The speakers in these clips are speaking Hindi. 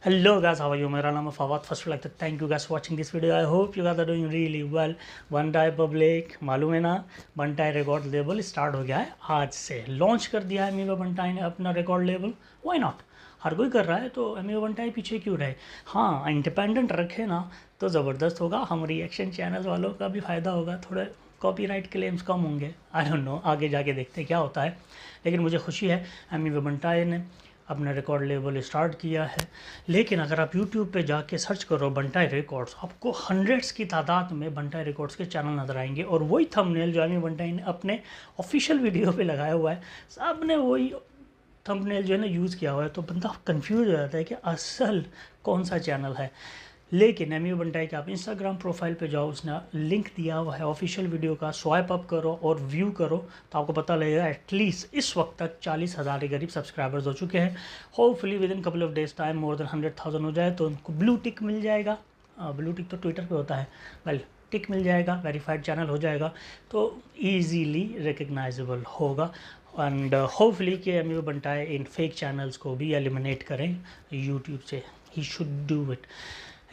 Hello guys, how are you? मेरा नाम है Fawad. First like thank you guys for watching this video. I hope you guys are doing really well. Bantai public मालूम है ना, बंटाई रिकॉर्ड लेबल स्टार्ट हो गया है. आज से लॉन्च कर दिया है अमीगो बंटाई ने अपना रिकॉर्ड लेबल. व्हाई नॉट, हर कोई कर रहा है तो अमीगो बंटाई पीछे क्यों रहे. हाँ, इंडिपेंडेंट रखे ना तो ज़बरदस्त होगा. हम रिएक्शन चैनल वालों का भी फ़ायदा होगा. थोड़े कॉपीराइट क्लेम्स कम होंगे. आई डोंट नो, आगे जाके देखते हैं क्या होता है. लेकिन मुझे खुशी है अमीगो बंटाई ने अपना रिकॉर्ड लेबल स्टार्ट किया है. लेकिन अगर आप यूट्यूब पे जाके सर्च करो बंटाई रिकॉर्ड्स, आपको हंड्रेड्स की तादाद में बंटाई रिकॉर्ड्स के चैनल नज़र आएंगे. और वही थंबनेल जो अमीगो बंटाई ने अपने ऑफिशियल वीडियो पे लगाया हुआ है, सब ने वही थंबनेल जो है ना यूज़ किया हुआ है. तो बंदा कंफ्यूज हो जाता है कि असल कौन सा चैनल है. लेकिन अमीगो बंटाई के आप इंस्टाग्राम प्रोफाइल पे जाओ, उसने लिंक दिया हुआ है ऑफिशियल वीडियो का. स्वाइप अप करो और व्यू करो तो आपको पता लगेगा एटलीस्ट इस वक्त तक 40,000 के करीब सब्सक्राइबर्स हो चुके हैं. Hopefully with in couple of days time more than 100,000 हो जाए तो उनको ब्लू टिक मिल जाएगा. ब्लू टिक तो ट्विटर पे होता है, वेल टिक मिल जाएगा, वेरीफाइड चैनल हो जाएगा तो ईजीली रिकग्नाइजेबल होगा. एंड होपफुली कि Amigo Bantai in fake channels को भी एलिमिनेट करें यूट्यूब से. He should do it.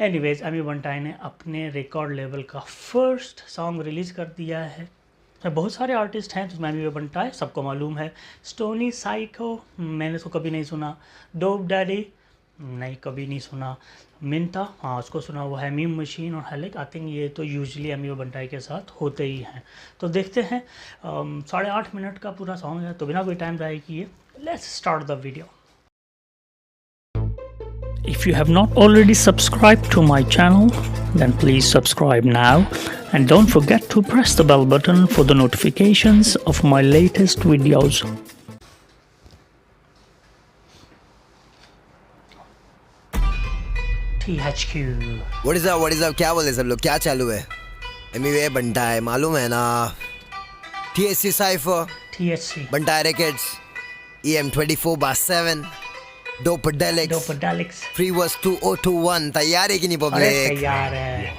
Anyways, Amigo Bantai ने अपने रिकॉर्ड लेवल का फर्स्ट सॉन्ग रिलीज़ कर दिया है. बहुत सारे आर्टिस्ट हैं जिसमें अमीगो बंटाई सबको मालूम है. स्टोनी साइको मैंने तो कभी नहीं सुना. डोप डैडी नहीं, कभी नहीं सुना. मिंटा, हाँ उसको सुना हुआ है. मीम मशीन और हेलिक, आई थिंक ये तो यूजुअली अमीगो बंटाई के साथ होते ही हैं. तो देखते हैं. 8.5 मिनट का पूरा सॉन्ग है तो बिना कोई टाइम ज़ाया किए let's start the video. If you have not already subscribed to my channel, then please subscribe now and don't forget to press the bell button for the notifications of my latest videos. THQ. What is up? क्या बोले सब लोग, क्या चालू है? अमीगो बंटाई मालूम है ना. THC Cypher, THC बंटाई Records, EM24/7, Dopadelics, Free Verse 2021. तैयार है कि नहीं अरे पब्लिक? तैयार है.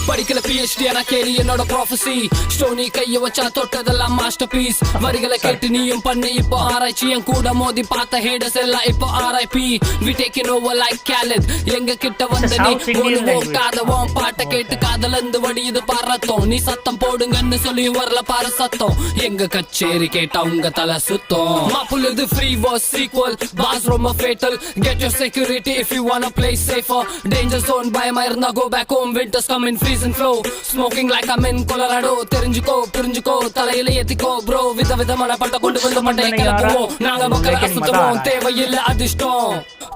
படிக்கல PhD ஆனா கேளு என்னோட ப்ராஃபஸி. ஸ்டோனி கைய வச்சா தொட்டதெல்லாம் மாஸ்டர் பீஸ். வரிகளை கேட்டு நீயும் பண்ணு இப்போ ஆராய்ச்சி. என் கூட மோதி பார்த்த ஹேடர்ஸ் எல்லாம் இப்போ RIP. We taking over like Khaled. எங்க கிட்ட வந்த நீ போடுவோம் காதவோம். பாட்டை கேட்டு காதலந்து வடியுது பாரத்தோம். நீ சத்தம் போடுங்கன்னு சொல்லி வரல பாரு சத்தம். எங்க கச்சேரி கேட்டா உங்க தலை சுத்தம். மாப்புள்ளது ஃப்ரீ வாஸ் சீக்வல், பாஸ் ரொம்ப fatal. Get your security if you wanna play safer. Danger zone பயமா இருந்தா go back home. Winters come in freeze and flow. Smoking like I'm in Colorado. தெரிஞ்சுக்கோ புரிஞ்சுக்கோ தலையில ஏத்திக்கோ ப்ரோ. விதவிதமான பட்ட கொண்டு வந்து மண்டையை கிளப்புவோம். நாங்க மக்களை அசுத்தவோம், தேவையில்லை அதிர்ஷ்டம்.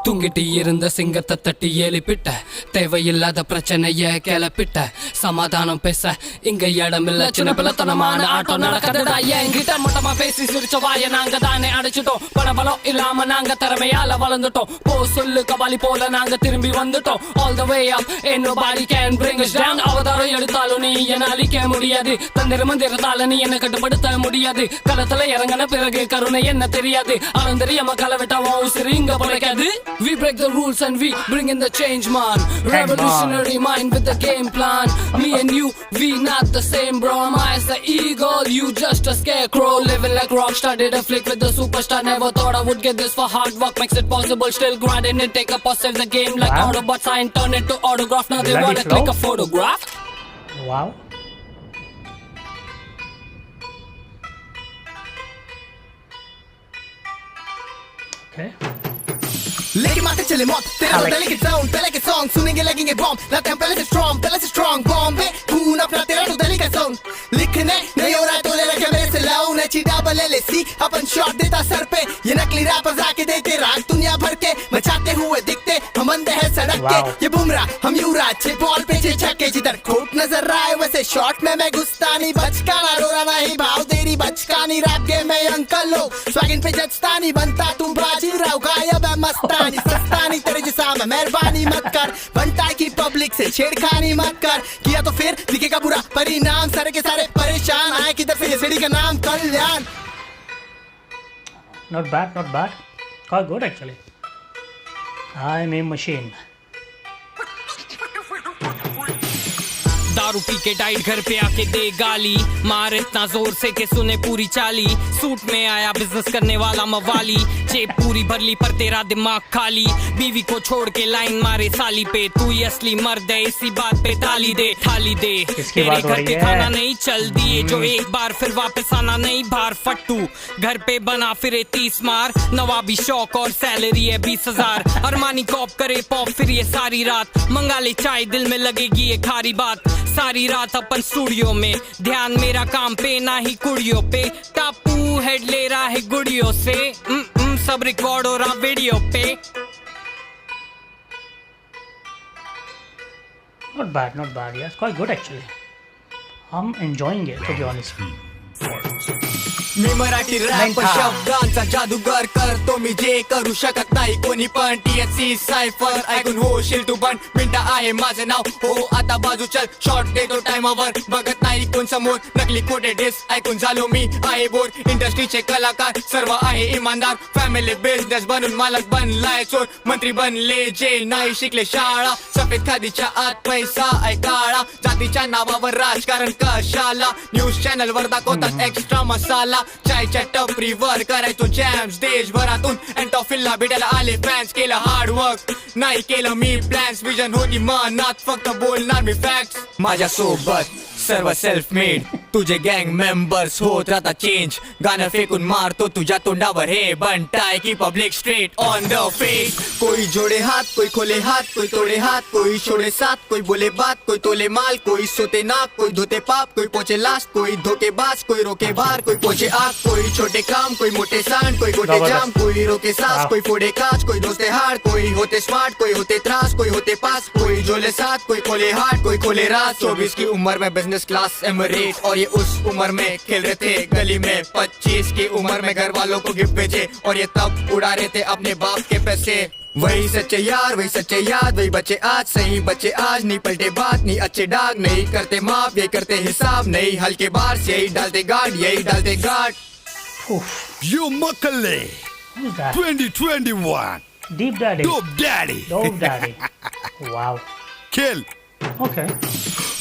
தூங்கிட்டு இருந்த சிங்கத்தை தட்டி எழுப்பிட்ட. தேவையில்லாத பிரச்சனைய கிளப்பிட்ட. சமாதானம் பேச இங்க இடமில்ல. சின்ன பிள்ளைத்தனமான ஆட்டம் நடக்கதா. என்கிட்ட மொட்டமா பேசி சிரிச்ச வாய நாங்க தானே அடைச்சிட்டோம். பணபலம் இல்லாம நாங்க திறமையால வளர்ந்துட்டோம். போ சொல்லு கபாலி போல நாங்க திரும்பி வந்துட்டோம். All the way up, ain't nobody can bring us down. அவதாரம் எடுத்தாலும் நீ என்ன அழிக்க முடியாது. தந்திர மந்திரத்தால நீ என்ன கட்டுப்படுத்த முடியாது. களத்துல இறங்கின பிறகு கருணை என்ன தெரியாது. ஆளும் தெரியாம கலவெட்டாவும் உசிறு இங்க பிழைக்காது. We break the rules and we bring in the change man. Revolutionary mind with the game plan. Me and you, we not the same bro. I'm as the eagle, you just a scarecrow. Living like rockstar, did a flick with the superstar. Never thought I would get this for hard work makes it possible. Still grinding it, take a pause, save the game like Autobots. I ain't turn it to autograph. Now they wanna click a photograph. Wow. Okay. लेके माथे चले मौत तेरा बदले के साउंड पहले के सॉन्ग सुनेंगे लगेंगे बॉम्ब. लाते हैं पहले से स्ट्रॉन्ग बॉम्बे खून अपना तेरा तो दली का साउंड. लिखने नहीं हो रहा तो ले रखे मेरे से लाऊं. नची डबल LSC अपन शॉट देता सर पे. ये नकली रैपर्स आके देते राग दुनिया भर के. मचाते हुए दिखते हम अंधे हैं सड़क के. ये बुमराह हम युवराज छे बॉल पे छे छक्के. जिधर खोट नजर आए वैसे शॉट में मैं घुसता नहीं. बचकाना रोना नहीं भाव तेरी बचकानी. रैप गेम में अंकल लो स्वागिन पे जचता नहीं. बनता तुम बाजी राव गायब है मस्तानी. सस्तानी तेरे जैसा मैं मेहरबानी मत कर. बंटाई की पब्लिक से छेड़खानी मत कर. किया तो फिर दिखेगा बुरा परिणाम. सारे के सारे परेशान आए किधर से ये सीढ़ी का नाम कल्याण. Not bad. Quite good actually. I'm a machine. दारू पी के डाइट घर पे आके दे गाली. मार इतना जोर से के सुने पूरी चाली. सूट में आया बिजनेस करने वाला मवाली, जेब पूरी भर ली पर तेरा दिमाग खाली। बीवी को छोड़ के लाइन मारे साली पे, तू ही असली मर्द है इसी बात पे ताली दे थाली दे। तेरे घर के खाना नहीं चल दिए जो एक बार फिर वापस आना नहीं बाहर फट्टू। घर पे बना फिरे 30 मार, नवाबी शौक और सैलरी है 20,000। अरमानी कॉप करे पॉप फिर ये सारी रात, मंगा ले चाय दिल में लगेगी ये खारी बात। सारी रात अपन स्टूडियो में, ध्यान मेरा काम पे ना ही कुड़ियों पे। टापू हेड ले रहा है गुड़ियों से, सब रिकॉर्ड हो रहा वीडियो पे। Not bad, yeah. It's quite good actually. I'm enjoying it, to be honest. मी मराठी रॅप शब्दांचा जादूगर करतो मी जे करू शकत नाही कोणी पण। THC सायफर ऐकून होशील तू पण, मिंटा आहे माझं नाव हो आता बाजू चल। शॉर्ट देतो टाइमावर बघत नाही कोण समोर, नकली खोटे डिस ऐकून झालो मी आहे बोर। इंडस्ट्रीचे कलाकार सर्व आहे इमानदार, फॅमिली बिझनेस बनून मालक बनलाय चोर। मंत्री बनले जे नाही शिकले शाळा, सफेद खादीच्या आत पैसा आहे काळा। जातीच्या नावावर राजकारण कशाला, न्यूज चॅनल वर दाखवतात एक्स्ट्रा मसाला। चायच्या टपरीवर करायचो जॅम्स देशभरातून, अँटॉफिलला भेटायला आले फॅन्स। केलं हार्डवर्क नाही केलं मी प्लॅन्स, विजन होती मनात फक्त बोलणार मी फॅक्ट्स। माझ्यासोबत सर्व सेल्फ मेड, तुझे गँग मेंबर्स होत राहता चेंज। गाणं फेकून मारतो तुझ्या तोंडावर हे बनताय की public straight on the face. कोई जोड़े हाथ कोई खोले हाथ, कोई तोड़े हाथ कोई छोड़े साथ। कोई बोले बात कोई तोले माल, कोई सोते नाक कोई धोते पाप। कोई पहुंचे लास्ट कोई धोखेबाज, कोई रोके बाहर कोई पहुंचे आग। कोई छोटे काम कोई मोटे सांड, कोई गोटे जाम कोई रोके सांस। कोई फोड़े कांच कोई दोस्ते हार, कोई होते स्मार्ट कोई होते त्रास। कोई होते पास कोई जोले साथ, कोई खोले हार्ट कोई खोले रात। 24 की उम्र में बिजनेस क्लास एमरेट, और ये उस उम्र में खेल रहे थे गली में। 25 की उम्र में घर वालों को गिफ्ट भेजे, और ये तब उड़ा रहे थे अपने बाप के पैसे। वही सच्चे यार वही सच्चे याद, वही बच्चे आज सही बच्चे आज। नहीं पलटे बात नहीं अच्छे डाग, नहीं करते माफ यही करते हिसाब। नहीं हल्के बार यही डालते गार्ड, यही डालते guard. You Makale Who's that? 2021 Deep Daddy. Dope Daddy Wow. Kill Okay.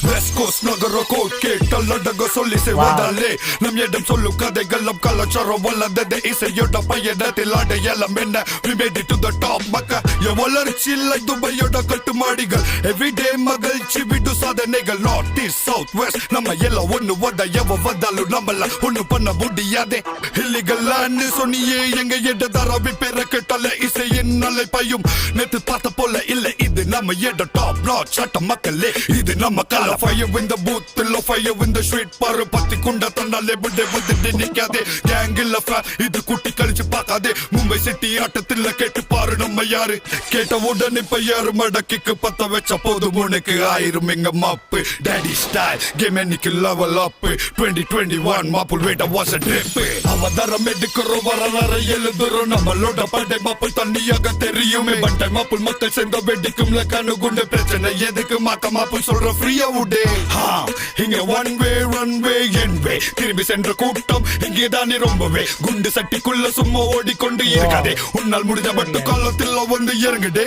West Coast nagara koke talladaga sollise Wow. vadale nam yedam sollu kadegalam kalacharo valladade ise yoda payedati lade yella menna we made it to the top maka ya valarchi like Dubai yoda kattu madigal everyday magalchi bidu sadhanegal north east south west nama yella onnu vada yava vadalu namala onnu panna mudiyade illegal land soniye enga yedadara vipera kettale ise innale payum nethu paatha pola illa idu nama yeda top notch chatta makale idu nama kala fire in the booth till fire in the street paru patti kunda tannale budde budde nikade gang illa fa idu kutti kalichu paakade Mumbai city attathilla kettu paru namma yaru keta udane payar madakik patta vecha podu munekku aayirum enga map daddy style game nikku level up 2021 mapul veda was a trip avadara medikuru varara eluduru nammaloda pade mapul tanniyaga theriyume bante mapul mattal senda vedikum la kanu gunde prachana edukku maka mapul solra free ude ha inge one way runway end way திரும்பி சென்ற கூட்டம் இங்கே தானே ரொம்பவே குண்டு சட்டிக்குள்ள சும்மா ஓடிக்கொண்டு இருக்கதே உன்னால் முடிஞ்ச மட்டும் காலத்தில் வந்து இறங்குடே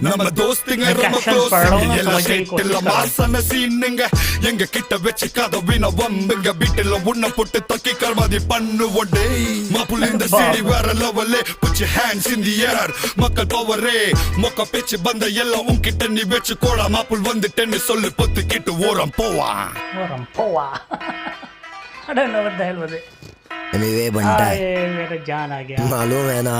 நம்ம தோஸ்திங்க ரொம்ப க்ளோஸ் எல்லாம் செட்டில் மாசன சீனுங்க எங்க கிட்ட வச்சு கதவின வம்புங்க வீட்டில் உன்னை போட்டு தக்கி கர்மாதி பண்ணுவோடே மாப்புள் இந்த சிடி வேற லெவலே put your hands in the air மக்கள் பவரே மொக்க பேச்சு பந்த எல்லாம் உன்கிட்ட நீ வச்சு கோடா மாப்புள் வந்துட்டேன்னு சொல்லு பொத்துக்கிட்டு ஓரம் போவா I don't know what the hell was it. Emiway बनता है मेरा जान आ गया। मालूम है ना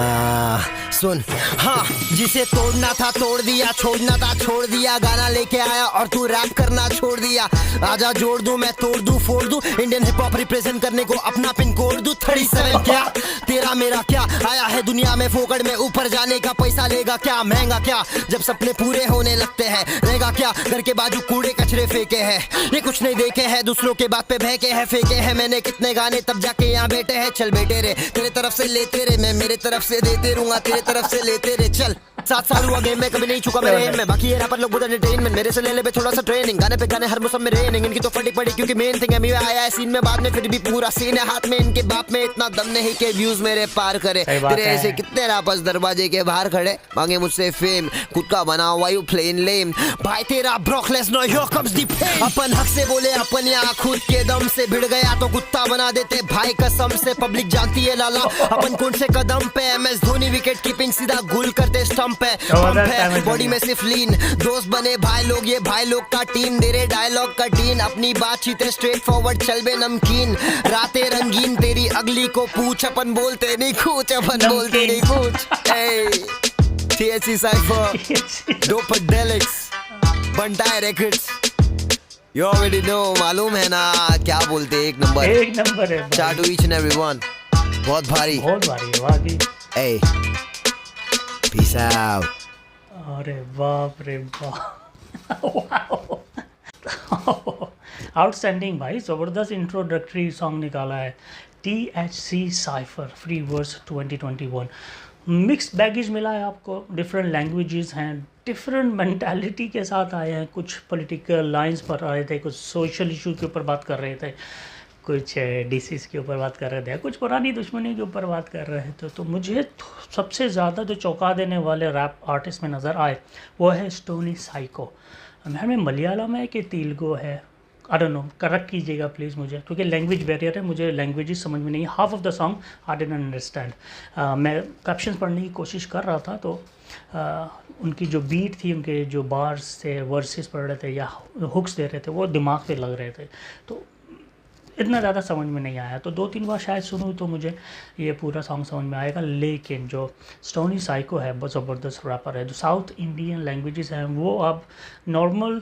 सुन हाँ जिसे तोड़ना था तोड़ दिया, छोड़ना था छोड़ दिया। गाना लेके आया और तू रैप करना छोड़ दिया। आजा जोड़ दूं मैं तोड़ दूं फोड़ दूं, इंडियन हिप हॉप रिप्रेजेंट करने को अपना पिन कोड दूं। 37 क्या तेरा मेरा क्या, आया है दुनिया में फोकड़ में, ऊपर जाने का पैसा लेगा क्या, महंगा क्या। जब सपने पूरे होने लगते हैं रहेगा क्या, घर के बाजू कूड़े कचरे फेंके हैं। ये कुछ नहीं देखे हैं दूसरों के बात पे बहके हैं फेंके हैं मैंने कितने गाने, तब जाके यहाँ बैठे हैं। चल बेटे रे तेरे तरफ से लेते रे, मैं मेरे तरफ से देते रहूंगा, तेरे तरफ से लेते रे चल। 7 साल हुआ गेम में, कभी नहीं चुका मेरे एम में। बाकी ये रैपर लोग बहुत एंटरटेनमेंट, मेरे से ले ले बे थोड़ा सा ट्रेनिंग। गाने पे गाने हर मौसम में रेनिंग, इनकी तो फटी पड़ी क्योंकि मेन थिंग है आया है सीन में बाद में, फिर भी पूरा सीन है हाथ में। इनके बाप में इतना दम नहीं के व्यूज मेरे पार करे। तेरे ऐसे कितने रैपर्स दरवाजे के बाहर खड़े, मांगे मुझसे फेम, खुद का बना हुआ यू प्लेन लेम। भाई तेरा Brock Lesnar here comes the fame. अपन हक से बोले अपन यहाँ खुद के दम से, भिड़ गया तो कुत्ता बना देते भाई कसम से। पब्लिक जानती है लाला अपन कौन से कदम पे, MS धोनी विकेट कीपिंग सीधा गुल करते स्टंप पे। बॉडी में सिर्फ लीन, दोस्त बने भाई लोग, ये भाई लोग का टीम। दे रहे डायलॉग का टीन, अपनी बातचीत स्ट्रेट फॉरवर्ड चल बे नमकीन। रातें रंगीन तेरी अगली को पूछ, अपन बोलते नहीं कुछ, अपन बोलते नहीं कुछ। THC Cypher, Dopedelics, Bantai Records, you already know, मालूम है ना क्या बोलते, एक नंबर है। Shout to each and every one, बहुत भारी वाकई। Hey, peace out. अरे बाप रे बाप, आउटस्टैंडिंग भाई, ज़बरदस्त इंट्रोडक्टरी सॉन्ग निकाला है। THC Cypher free verse 2021। Mix baggage मिला है आपको, डिफरेंट लैंग्वेजेस हैं, डिफरेंट मेंटालिटी के साथ आए हैं। कुछ पॉलिटिकल लाइंस पर आए थे, कुछ सोशल इशू के ऊपर बात कर रहे थे, कुछ डिसीज़ के ऊपर बात कर रहे थे, कुछ पुरानी दुश्मनी के ऊपर बात कर रहे थे। तो मुझे सबसे ज़्यादा जो चौंका देने वाले रैप आर्टिस्ट में नज़र आए वो है स्टोनी साइको। में मलयालम है कि तेलुगु है, आई डोंट नो, करेक्ट कीजिएगा प्लीज़ मुझे, क्योंकि लैंग्वेज बैरियर है, मुझे लैंग्वेजेस समझ में नहीं। Half of the song I didn't understand. मैं कैप्शंस पढ़ने की कोशिश कर रहा था तो उनकी जो बीट थी, उनके जो बार्स थे, वर्सेस पढ़ रहे थे या हुक्स दे रहे थे, वो दिमाग पे लग रहे थे, तो इतना ज़्यादा समझ में नहीं आया। तो 2-3 बार शायद सुनूँ तो मुझे ये पूरा सॉन्ग समझ में आएगा। लेकिन जो स्टोनी साइको है बहुत ज़बरदस्त रैपर है। जो साउथ इंडियन लैंग्वेजेस हैं वो आप नॉर्मल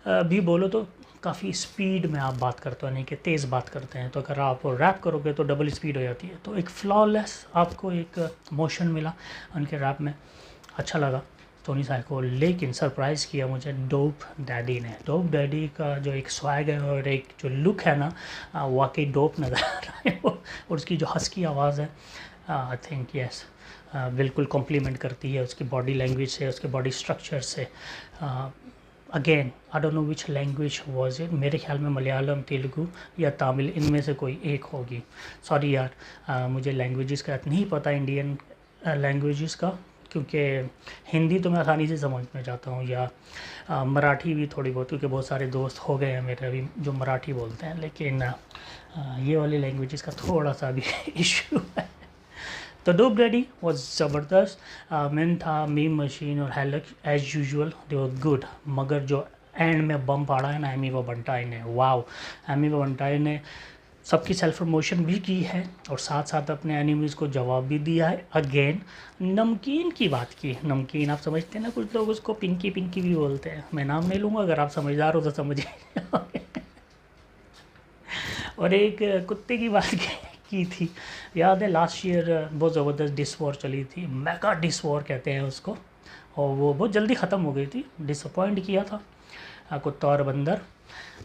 भी बोलो तो काफ़ी स्पीड में आप बात करते हो, नहीं कि तेज़ बात करते हैं। तो अगर आप रैप करोगे तो डबल स्पीड हो जाती है। तो एक फ्लॉलेस आपको एक मोशन मिला उनके रैप में, अच्छा लगा टोनी साइको। लेकिन सरप्राइज़ किया मुझे डोप डैडी ने। डोप डैडी का जो एक स्वैग है और एक जो लुक है ना, वाकई डोप नज़र आ रहा है वो। और उसकी जो हस्की आवाज़ है, आई थिंक यस, बिल्कुल कॉम्प्लीमेंट करती है उसकी बॉडी लैंग्वेज से, उसके बॉडी स्ट्रक्चर से। Again I don't know which language was it, मेरे ख्याल में मलयालम, तेलुगु या तमिल, इनमें से कोई एक होगी। सॉरी यार, मुझे लैंग्वेजेस का नहीं पता, इंडियन लैंग्वेजेस का, क्योंकि हिंदी तो मैं आसानी से समझ में जाता हूँ, या मराठी भी थोड़ी बहुत, क्योंकि बहुत सारे दोस्त हो गए हैं मेरे अभी जो मराठी बोलते हैं। लेकिन ये वाली लैंग्वेजेस का थोड़ा सा भी इशू है। तो डोप डैडी वॉज ज़बरदस्त। मैन था, मीम मशीन और हैलक as usual they were good. मगर जो एंड में बम पाड़ा है ना एमी बंटाई ने, वाव, एमी बंटाई ने सबकी सेल्फ प्रमोशन भी की है और साथ साथ अपने एनिमीज़ को जवाब भी दिया है। अगेन नमकीन की बात की, नमकीन आप समझते हैं ना, कुछ लोग उसको पिंकी पिंकी भी बोलते हैं, मैं नाम नहीं लूँगा, अगर आप समझदार हो तो समझिए। और एक कुत्ते की बात की थी, याद है लास्ट ईयर बहुत ज़बरदस्त डिस वॉर चली थी, मेगा डिस वॉर कहते हैं उसको, और वो बहुत जल्दी ख़त्म हो गई थी। डिसअपॉइंट किया था कुत्ता और बंदर,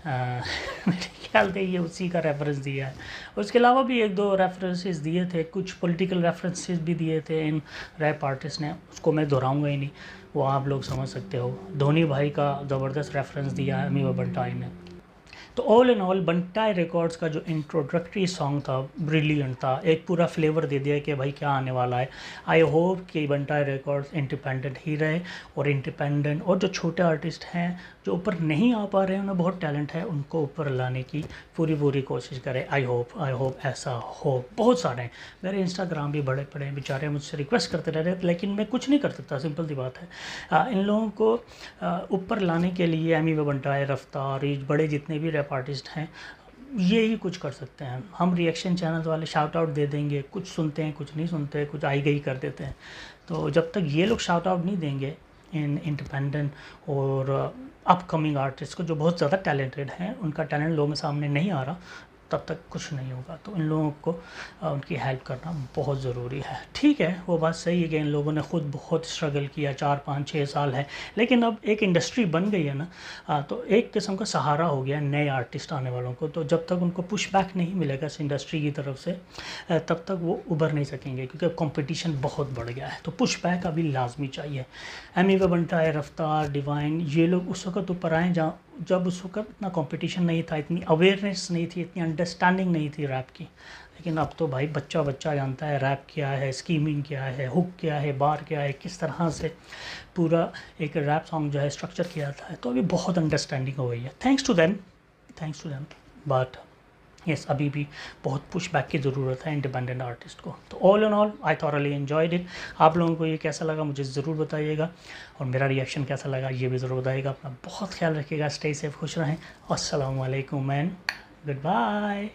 मेरे ख्याल से ये उसी का रेफरेंस दिया है। उसके अलावा भी 1-2 रेफरेंसेस दिए थे, कुछ पॉलिटिकल रेफरेंसेस भी दिए थे इन रैप आर्टिस्ट ने, उसको मैं दोहराऊंगा ही नहीं, वो आप लोग समझ सकते हो। धोनी भाई का ज़बरदस्त रेफरेंस दिया है अमी बंटाई ने। तो all in all Bantai records का जो इंट्रोडक्टरी सॉन्ग था ब्रिलियंट था, एक पूरा फ्लेवर दे दिया कि भाई क्या आने वाला है। आई होप कि बंटाई रिकॉर्ड्स इंडिपेंडेंट ही रहे, और इंडिपेंडेंट और जो छोटे आर्टिस्ट हैं जो ऊपर नहीं आ पा रहे हैं, उन्हें बहुत टैलेंट है, उनको ऊपर लाने की पूरी कोशिश करें। आई होप ऐसा हो। बहुत सारे हैं मेरे इंस्टाग्राम भी बड़े पड़े हैं, बेचारे मुझसे रिक्वेस्ट करते रह रहे, लेकिन मैं कुछ नहीं कर सकता, सिंपल सी बात है। इन लोगों को ऊपर लाने के लिए एमी बंटाई, रफ्तार, ये बड़े जितने भी रैप आर्टिस्ट हैं, ये ही कुछ कर सकते हैं। हम रिएक्शन चैनल वाले शाउट आउट दे देंगे, कुछ सुनते हैं कुछ नहीं सुनते, कुछ आई गई कर देते हैं। तो जब तक ये लोग शाउट आउट नहीं देंगे इन इंडिपेंडेंट और अपकमिंग आर्टिस्ट को, जो बहुत ज़्यादा टैलेंटेड हैं, उनका टैलेंट लोगों के सामने नहीं आ रहा, तब तक कुछ नहीं होगा। तो इन लोगों को उनकी हेल्प करना बहुत ज़रूरी है। ठीक है, वो बात सही है कि इन लोगों ने ख़ुद बहुत स्ट्रगल किया, 4 5 6 साल है, लेकिन अब एक इंडस्ट्री बन गई है ना, तो एक किस्म का सहारा हो गया नए आर्टिस्ट आने वालों को। तो जब तक उनको पुश बैक नहीं मिलेगा इस इंडस्ट्री की तरफ से, तब तक वो उभर नहीं सकेंगे, क्योंकि अब कंपटीशन बहुत बढ़ गया है। तो पुश बैक अभी लाजमी चाहिए। एमी वे बंटा है, रफ्तार, डिवाइन, ये लोग उस वक्त ऊपर आए जब उस वक्त इतना कंपटीशन नहीं था, इतनी अवेयरनेस नहीं थी, इतनी अंडरस्टैंडिंग नहीं थी रैप की। लेकिन अब तो भाई बच्चा बच्चा जानता है रैप क्या है, स्कीमिंग क्या है, हुक क्या है, बार क्या है, किस तरह से पूरा एक रैप सॉन्ग जो है स्ट्रक्चर किया जाता है। तो अभी बहुत अंडरस्टैंडिंग हो गई है, thanks to them. But yes, अभी भी बहुत पुश बैक की ज़रूरत है इंडिपेंडेंट आर्टिस्ट को। तो all in all I thoroughly enjoyed it. आप लोगों को ये कैसा लगा मुझे ज़रूर बताइएगा, और मेरा रिएक्शन कैसा लगा ये भी ज़रूर बताइएगा। अपना बहुत ख्याल रखिएगा, स्टे सेफ, खुश रहें। अस्सलामु अलैकुम एंड गुड बाय।